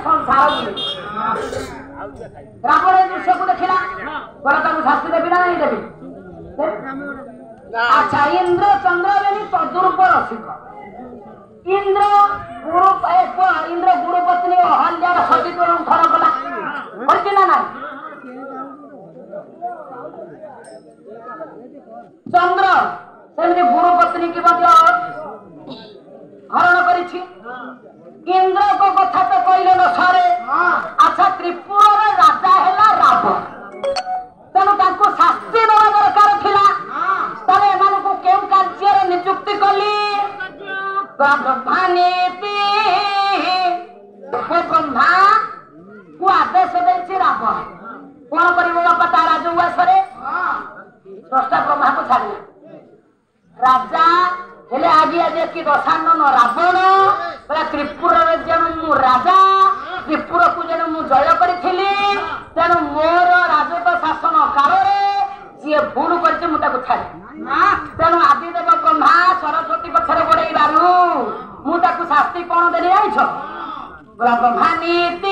संसार रावण दृश्य को देखला बड़ा ताकू शास्ति देवी ना नहीं देवी अच्छा इंद्र चंद्र बेनी तदुरूप रसिक इंद्र गुरु पत्नी अहल्यार सतीत्व लुंठन कला करछि ना ना चंद्र सेमती गुरु पत्नी की हरण करिछि इंद्र को कथा तो कहले न सारे अच्छा त्रिपुर राजा हैला रावण तेणु तांको शास्ति देवा दरकार थिला तले एमानकु केउ कार्य नियुक्ति कली ब्रह्मा नीति ब्रह्मा को आदेश देछि रावण कोन करिवो बापा ता राजउआसरे दशटा ब्रह्मा को छाड़ी राजा हेले आज कि दशानन रावण बोला त्रिपुर जेणु मु राजा त्रिपुर को जेणु मु जय करी तेणु मोर राजत्व शासन काल जी भूल कर छाड़ी तेणु आदिदेव ब्रह्मा सरस्वती पक्षर गोड़े बारू मुझे शास्ति कौन देने जाइछ बोला ब्रह्मा नीति